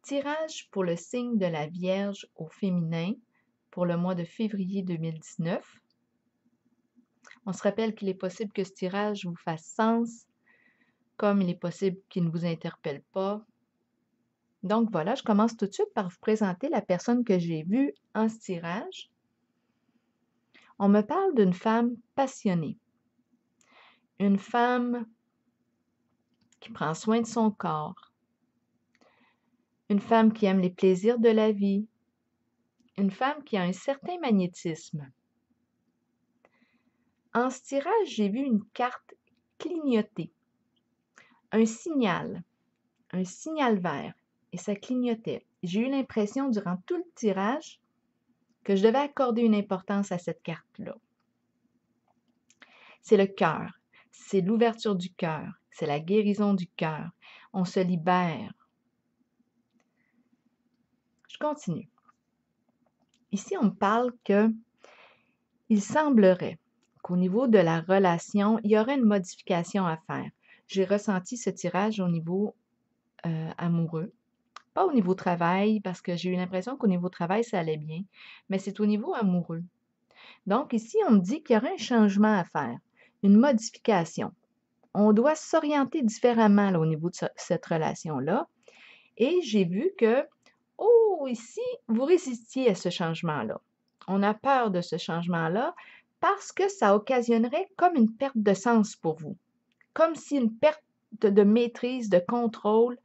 Tirage pour le signe de la Vierge au féminin pour le mois de février 2019. On se rappelle qu'il est possible que ce tirage vous fasse sens, comme il est possible qu'il ne vous interpelle pas. Donc voilà, je commence tout de suite par vous présenter la personne que j'ai vue en ce tirage. On me parle d'une femme passionnée, une femme qui prend soin de son corps, une femme qui aime les plaisirs de la vie, une femme qui a un certain magnétisme. En ce tirage, j'ai vu une carte clignoter, un signal vert, et ça clignotait. J'ai eu l'impression durant tout le tirage que je devais accorder une importance à cette carte-là. C'est le cœur, c'est l'ouverture du cœur, c'est la guérison du cœur. On se libère. Je continue. Ici, on me parle il semblerait qu'au niveau de la relation, il y aurait une modification à faire. J'ai ressenti ce tirage au niveau amoureux. Pas au niveau travail, parce que j'ai eu l'impression qu'au niveau travail, ça allait bien, mais c'est au niveau amoureux. Donc ici, on me dit qu'il y aurait un changement à faire, une modification. On doit s'orienter différemment là, au niveau de cette relation-là. Et j'ai vu que, oh, ici, vous résistiez à ce changement-là. On a peur de ce changement-là parce que ça occasionnerait comme une perte de sens pour vous, comme si une perte de maîtrise, de contrôle.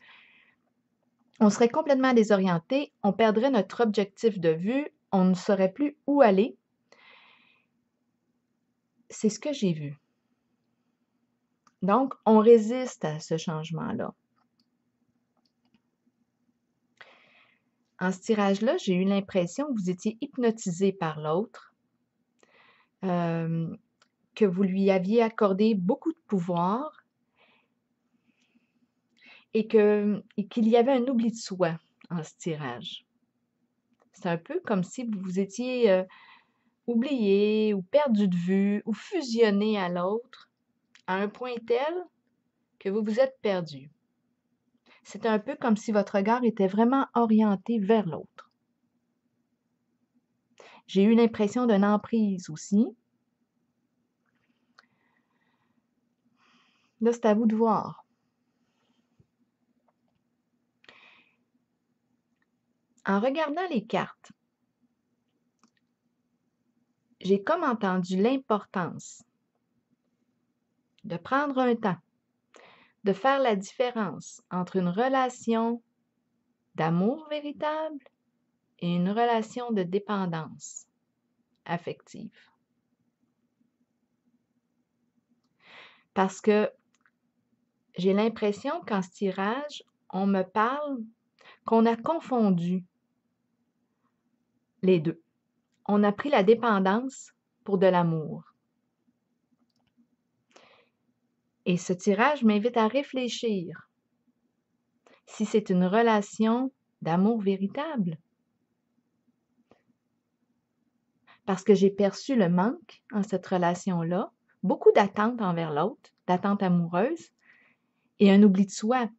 On serait complètement désorienté, on perdrait notre objectif de vue, on ne saurait plus où aller. C'est ce que j'ai vu. Donc, on résiste à ce changement-là. En ce tirage-là, j'ai eu l'impression que vous étiez hypnotisé par l'autre, que vous lui aviez accordé beaucoup de pouvoir et qu'il y avait un oubli de soi en ce tirage. C'est un peu comme si vous vous étiez oublié ou perdu de vue ou fusionné à l'autre à un point tel que vous vous êtes perdu. C'est un peu comme si votre regard était vraiment orienté vers l'autre. J'ai eu l'impression d'une emprise aussi. Là, c'est à vous de voir. En regardant les cartes, j'ai comme entendu l'importance de prendre un temps, de faire la différence entre une relation d'amour véritable et une relation de dépendance affective. Parce que j'ai l'impression qu'en ce tirage, on me parle qu'on a confondu les deux. On a pris la dépendance pour de l'amour. Et ce tirage m'invite à réfléchir si c'est une relation d'amour véritable. Parce que j'ai perçu le manque en cette relation-là, beaucoup d'attentes envers l'autre, d'attentes amoureuses, et un oubli de soi.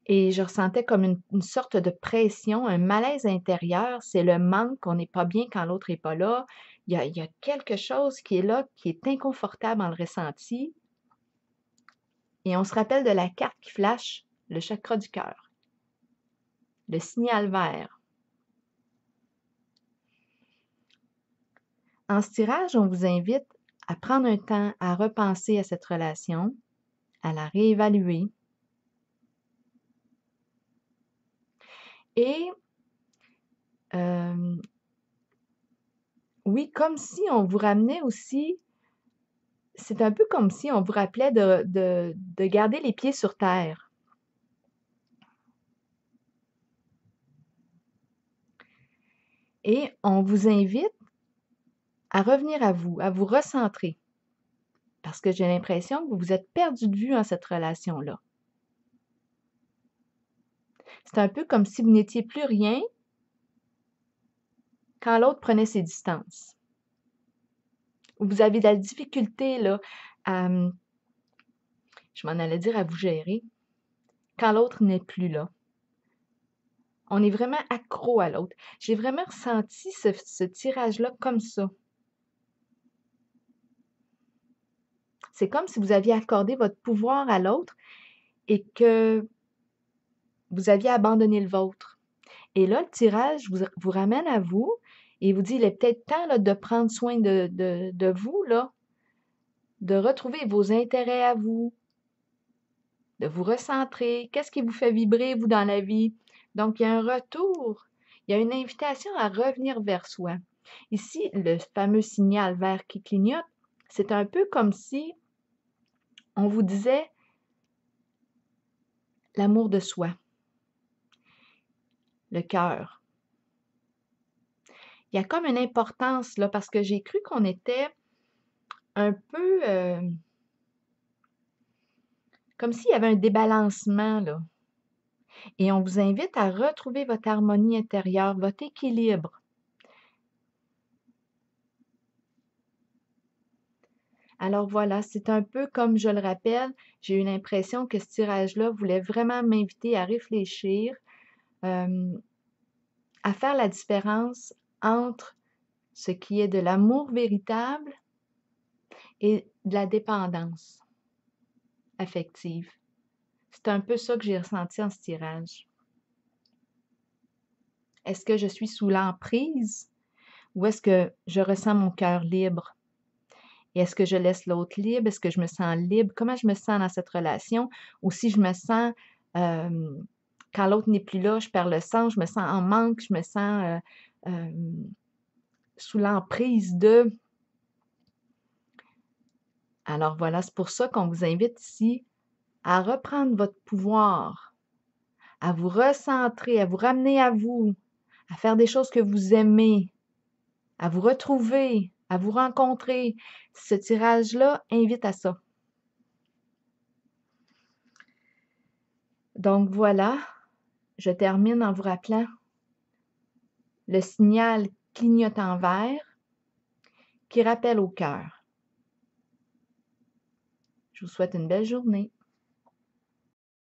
Et je ressentais comme une sorte de pression, un malaise intérieur. C'est le manque, on n'est pas bien quand l'autre n'est pas là. Il y a quelque chose qui est là, qui est inconfortable dans le ressenti. Et on se rappelle de la carte qui flash, le chakra du cœur, le signal vert. En ce tirage, on vous invite à prendre un temps à repenser à cette relation, à la réévaluer. Et oui, comme si on vous ramenait aussi, c'est un peu comme si on vous rappelait de garder les pieds sur terre. Et on vous invite à revenir à vous recentrer. Parce que j'ai l'impression que vous vous êtes perdu de vue en cette relation-là. C'est un peu comme si vous n'étiez plus rien quand l'autre prenait ses distances. Vous avez de la difficulté là, je m'en allais dire à vous gérer. quand l'autre n'est plus là. On est vraiment accro à l'autre. J'ai vraiment ressenti ce tirage-là comme ça. C'est comme si vous aviez accordé votre pouvoir à l'autre et que vous aviez abandonné le vôtre. Et là, le tirage vous ramène à vous et vous dit, il est peut-être temps là, de prendre soin de vous, là, de retrouver vos intérêts à vous, de vous recentrer. Qu'est-ce qui vous fait vibrer, vous, dans la vie? Donc, il y a un retour. Il y a une invitation à revenir vers soi. Ici, le fameux signal vert qui clignote, c'est un peu comme si on vous disait l'amour de soi, le cœur. Il y a comme une importance là, parce que j'ai cru qu'on était un peu comme s'il y avait un débalancement là. Et on vous invite à retrouver votre harmonie intérieure, votre équilibre. Alors voilà, c'est un peu comme je le rappelle, j'ai eu l'impression que ce tirage-là voulait vraiment m'inviter à réfléchir, à faire la différence entre ce qui est de l'amour véritable et de la dépendance affective. C'est un peu ça que j'ai ressenti en ce tirage. Est-ce que je suis sous l'emprise ou est-ce que je ressens mon cœur libre? Et est-ce que je laisse l'autre libre? Est-ce que je me sens libre? Comment je me sens dans cette relation? Ou si je me sens, quand l'autre n'est plus là, je perds le sens, je me sens en manque, je me sens sous l'emprise de. Alors voilà, c'est pour ça qu'on vous invite ici à reprendre votre pouvoir, à vous recentrer, à vous ramener à vous, à faire des choses que vous aimez, à vous retrouver, à vous rencontrer. Ce tirage-là invite à ça. Donc voilà, je termine en vous rappelant le signal clignotant vert qui rappelle au cœur. Je vous souhaite une belle journée.